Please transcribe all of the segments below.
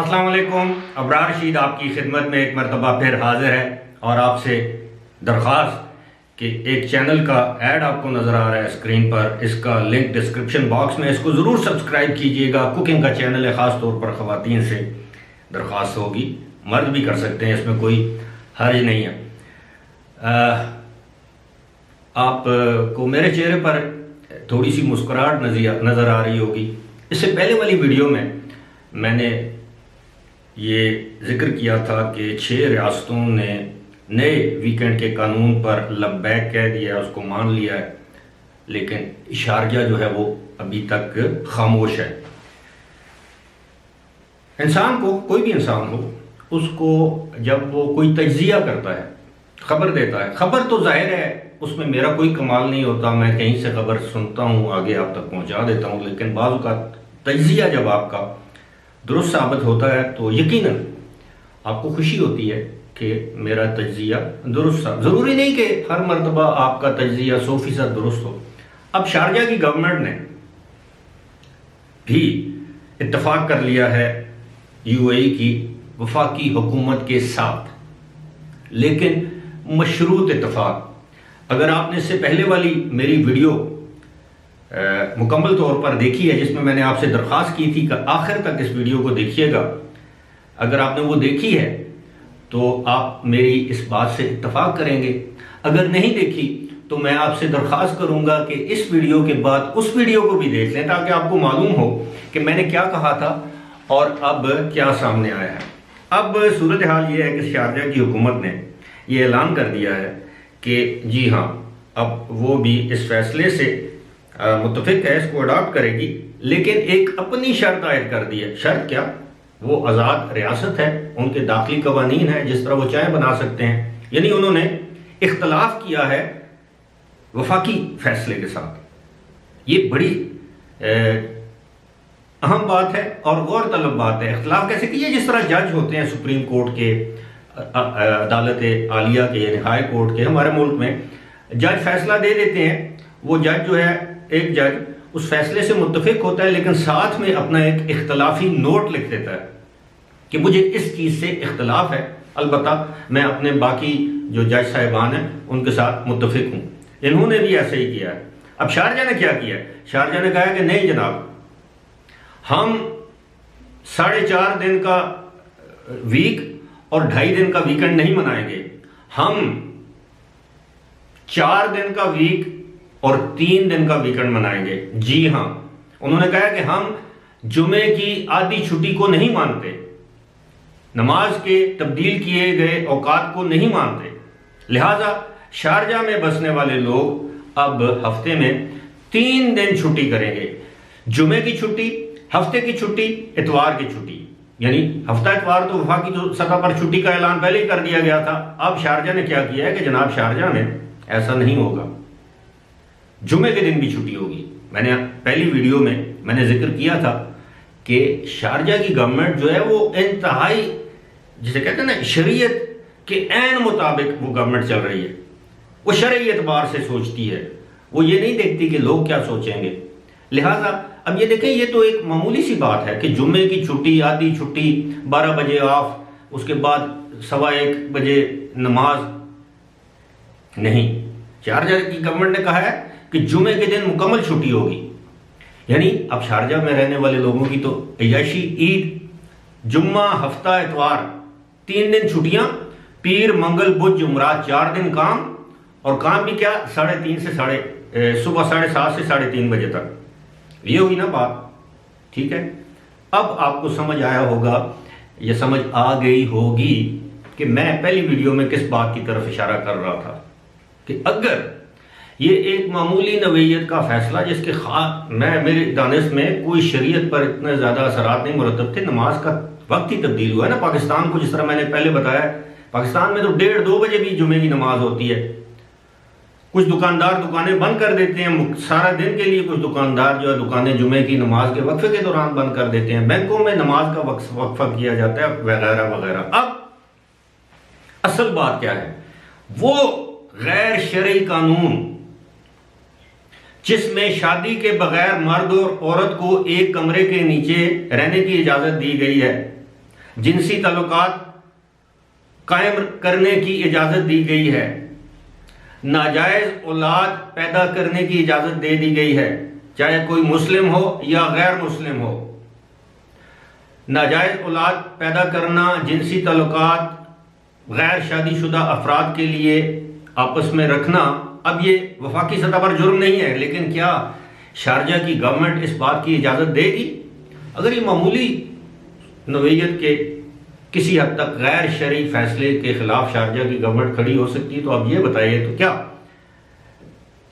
अस्सलाम वालेकुम। अबरार रशीद आपकी खिदमत में एक मरतबा फिर हाजिर है और आपसे दरख्वास्त कि एक चैनल का ऐड आपको नज़र आ रहा है स्क्रीन पर, इसका लिंक डिस्क्रिप्शन बॉक्स में, इसको ज़रूर सब्सक्राइब कीजिएगा। कुकिंग का चैनल है, ख़ास तौर पर ख़वातीन से दरख्वास्त होगी, मर्द भी कर सकते हैं, इसमें कोई हर्ज नहीं है। आपको मेरे चेहरे पर थोड़ी सी मुस्कुराहट नज़र आ रही होगी। इससे पहले वाली वीडियो में मैंने ये जिक्र किया था कि 6 रियासतों ने नए वीकेंड के कानून पर लब्बैक कह दिया, उसको मान लिया है, लेकिन शारजा जो है वो अभी तक खामोश है। इंसान को, कोई भी इंसान हो, उसको जब वो कोई तज्जिया करता है, खबर देता है, खबर तो जाहिर है उसमें मेरा कोई कमाल नहीं होता, मैं कहीं से खबर सुनता हूँ, आगे आप तक पहुँचा देता हूँ, लेकिन बाज़ का तज्जिया जब आपका दुरुस्त साबित होता है तो यकीनन आपको खुशी होती है कि मेरा तज्जिया दुरुस्त। ज़रूरी नहीं कि हर मरतबा आपका तज्जिया 100% दुरुस्त हो। अब शारजा की गवर्नमेंट ने भी इत्तफाक कर लिया है यूएई की वफाकी हुकूमत के साथ, लेकिन मशरूत इत्तफाक। अगर आपने इससे पहले वाली मेरी वीडियो मुकम्मल तौर पर देखी है, जिसमें मैंने आपसे दरख्वास्त की थी कि आखिर तक इस वीडियो को देखिएगा, अगर आपने वो देखी है तो आप मेरी इस बात से इत्तफाक करेंगे। अगर नहीं देखी तो मैं आपसे दरख्वास्त करूंगा कि इस वीडियो के बाद उस वीडियो को भी देख लें, ताकि आपको मालूम हो कि मैंने क्या कहा था और अब क्या सामने आया है। अब सूरत हाल ये है कि शारजा की हुकूमत ने ये ऐलान कर दिया है कि जी हाँ, अब वो भी इस फैसले से मुत्तफिक है, इसको अडॉप्ट करेगी, लेकिन एक अपनी शर्त आयद कर दी है। शर्त क्या? वो आज़ाद रियासत है, उनके दाखिली कवानीन है, जिस तरह वो चाय बना सकते हैं। यानी उन्होंने इख्तलाफ किया है वफाकी फैसले के साथ। ये बड़ी अहम बात है और गौर तलब बात है। इख्तलाफ कैसे किया? जिस तरह जज होते हैं सुप्रीम कोर्ट के, अदालत आलिया के, यानी हाई कोर्ट के, हमारे मुल्क में जज फैसला दे देते हैं। वो जज जो है, एक जज उस फैसले से मुत्तफिक होता है, लेकिन साथ में अपना एक इख्तलाफी नोट लिख देता है कि मुझे इस चीज़ से इख्तलाफ है, अलबत्ता मैं अपने बाकी जो जज साहिबान हैं उनके साथ मुत्तफिक हूँ। इन्होंने भी ऐसे ही किया है। अब शारजा ने क्या किया? शारजा ने कहा कि नहीं जनाब, हम 4.5 दिन का वीक और 2.5 दिन का वीकेंड नहीं मनाएंगे, हम 4 दिन का वीक और 3 दिन का वीकेंड मनाएंगे। जी हाँ, उन्होंने कहा कि हम जुमे की आधी छुट्टी को नहीं मानते, नमाज के तब्दील किए गए औकात को नहीं मानते, लिहाजा शारजा में बसने वाले लोग अब हफ्ते में 3 दिन छुट्टी करेंगे। जुमे की छुट्टी, हफ्ते की छुट्टी, इतवार की छुट्टी। यानी हफ्ता इतवार तो वफाकी जो सतह पर छुट्टी का ऐलान पहले ही कर दिया गया था। अब शारजा ने क्या किया है कि जनाब शारजा में ऐसा नहीं होगा, जुमे के दिन भी छुट्टी होगी। मैंने पहली वीडियो में मैंने जिक्र किया था कि शारजा की गवर्नमेंट जो है वो इंतहाई, जिसे कहते हैं ना, शरीयत के ऐन मुताबिक वो गवर्नमेंट चल रही है। वो शरई एतबार से सोचती है, वो ये नहीं देखती कि लोग क्या सोचेंगे। लिहाजा अब ये देखें, ये तो एक मामूली सी बात है कि जुम्मे की छुट्टी, आधी छुट्टी, 12 बजे ऑफ, उसके बाद 1:15 बजे नमाज। नहीं, शारजा की गवर्नमेंट ने कहा है कि जुमे के दिन मुकम्मल छुट्टी होगी। यानी अब शारजा में रहने वाले लोगों की तो अय्याशी ईद, जुम्मा, हफ्ता, इतवार, 3 दिन छुट्टियां, पीर, मंगल, बुध, जुमरात 4 दिन काम, और काम भी क्या, 3:30 से सुबह 7:30 से 3:30 बजे तक। ये हुई ना बात, ठीक है। अब आपको समझ आया होगा, ये समझ आ गई होगी कि मैं पहली वीडियो में किस बात की तरफ इशारा कर रहा था कि अगर ये एक मामूली नवैयत का फैसला, जिसके मेरे दानिश में कोई शरीयत पर इतने ज़्यादा असरात नहीं मुरतब थे, नमाज का वक्त ही तब्दील हुआ है ना पाकिस्तान को, जिस तरह मैंने पहले बताया, पाकिस्तान में तो 1:30-2 बजे भी जुमे की नमाज होती है। कुछ दुकानदार दुकानें बंद कर देते हैं सारा दिन के लिए, कुछ दुकानदार जो है दुकानें जुमे की नमाज के वक्फे के दौरान बंद कर देते हैं, बैंकों में नमाज का वक्फा किया जाता है, वगैरह वगैरह। अब असल बात क्या है? वो गैर शरई कानून जिसमें शादी के बगैर मर्द और औरत को एक कमरे के नीचे रहने की इजाजत दी गई है, जिनसी ताल्लुकात कायम करने की इजाज़त दी गई है, नाजायज़ औलाद पैदा करने की इजाज़त दे दी गई है, चाहे कोई मुस्लिम हो या गैर मुस्लिम हो। नाजायज़ औलाद पैदा करना, जिनसी ताल्लुकात गैर शादीशुदा अफराद के लिए आपस में रखना, अब ये वफाकी सतह पर जुर्म नहीं है, लेकिन क्या शारजा की गवर्नमेंट इस बात की इजाज़त देगी? अगर ये मामूली नौइयत के किसी हद तक गैर शरई फैसले के खिलाफ शारजा की गवर्नमेंट खड़ी हो सकती है, तो अब ये बताइए, तो क्या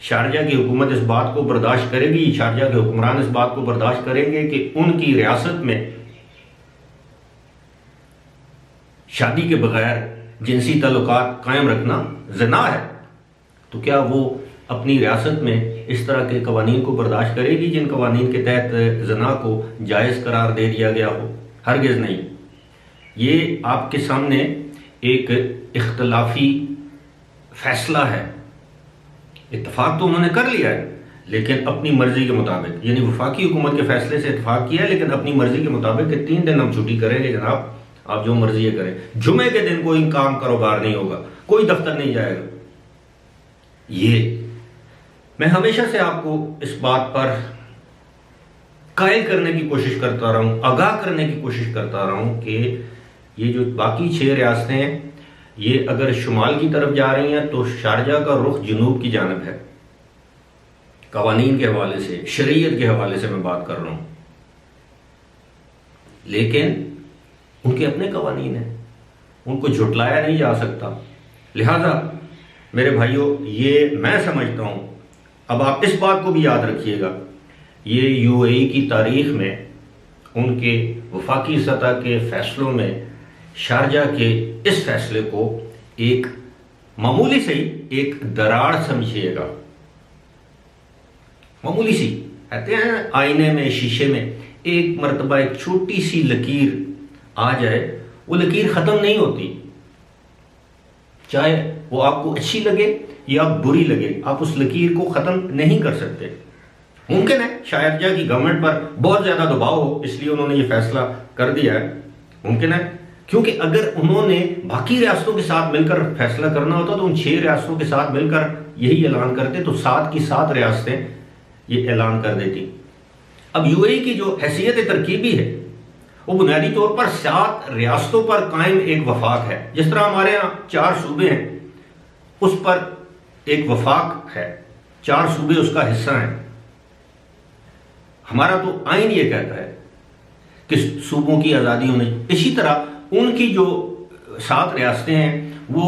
शारजा की हुकूमत इस बात को बर्दाश्त करेगी, शारजा के हुक्मरान इस बात को बर्दाश्त करेंगे कि उनकी रियासत में शादी के बगैर जिनसी ताल्लुकात कायम रखना ज़िना है? तो क्या वो अपनी रियासत में इस तरह के कवानीन को बर्दाश्त करेगी जिन कवानीन के तहत ज़िना को जायज़ करार दे दिया गया हो? हरगिज़ नहीं। ये आपके सामने एक इख्तलाफी फैसला है। इत्तफाक तो उन्होंने कर लिया है, लेकिन अपनी मर्जी के मुताबिक, यानी वफाकी हुकूमत के फैसले से इत्तफाक किया है, लेकिन अपनी मर्जी के मुताबिक कि 3 दिन हम छुट्टी करेंगे जनाब, आप जो मर्जी ये करें। जुमे के दिन कोई काम कारोबार नहीं होगा, कोई दफ्तर नहीं जाएगा। ये मैं हमेशा से आपको इस बात पर कायल करने की कोशिश करता रहा हूं, आगाह करने की कोशिश करता रहा हूं कि ये जो बाकी 6 रियासतें हैं, ये अगर शुमाल की तरफ जा रही हैं तो शारजा का रुख जनूब की जानब है। कवानीन के हवाले से, शरीयत के हवाले से मैं बात कर रहा हूं, लेकिन उनके अपने कवानीन हैं, उनको झुटलाया नहीं जा सकता। लिहाजा मेरे भाइयों, ये मैं समझता हूं, अब आप इस बात को भी याद रखिएगा, ये यूएई की तारीख में उनके वफाकी सतह के फैसलों में शारजा के इस फैसले को एक मामूली सी एक दरार समझिएगा। मामूली सी, कहते हैं आईने में, शीशे में एक मर्तबा एक छोटी सी लकीर आ जाए, वो लकीर खत्म नहीं होती, चाहे वो आपको अच्छी लगे या बुरी लगे, आप उस लकीर को खत्म नहीं कर सकते। मुमकिन है शारजा की गवर्नमेंट पर बहुत ज्यादा दबाव हो, इसलिए उन्होंने ये फैसला कर दिया है। मुमकिन है, क्योंकि अगर उन्होंने बाकी रियासतों के साथ मिलकर फैसला करना होता तो उन 6 रियासतों के साथ मिलकर यही ऐलान करते, तो 7 की 7 रियासतें ये ऐलान कर देती। अब यूएई की जो हैसियत तरकीबी है, वो बुनियादी तौर पर 7 रियासतों पर कायम एक वफाक है। जिस तरह हमारे यहाँ 4 सूबे हैं, उस पर एक वफाक है, 4 सूबे उसका हिस्सा हैं। हमारा तो आईन ये कहता है कि सूबों की आज़ादी होनी। इसी तरह उनकी जो 7 रियासतें हैं वो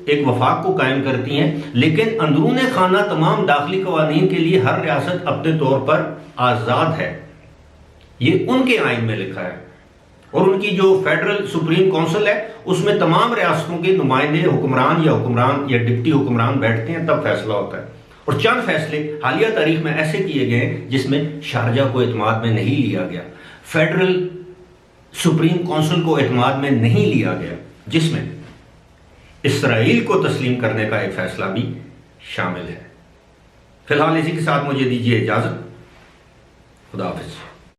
एक वफाक को कायम करती हैं, लेकिन अंदरून खाना तमाम दाखिली कवानीन के लिए हर रियासत अपने तौर पर आज़ाद है। ये उनके आईन में लिखा है। और उनकी जो फेडरल सुप्रीम काउंसिल है, उसमें तमाम रियासतों के नुमाइंदे, हुक्मरान या डिप्टी हुक्मरान बैठते हैं, तब फैसला होता है। और चंद फैसले हालिया तारीख में ऐसे किए गए हैं जिसमें शारजा को एतमाद में नहीं लिया गया, फेडरल सुप्रीम काउंसिल को एतमाद में नहीं लिया गया, जिसमें इसराइल को तस्लीम करने का एक फैसला भी शामिल है। फिलहाल इसी के साथ मुझे दीजिए इजाजत। खुदा हाफिज।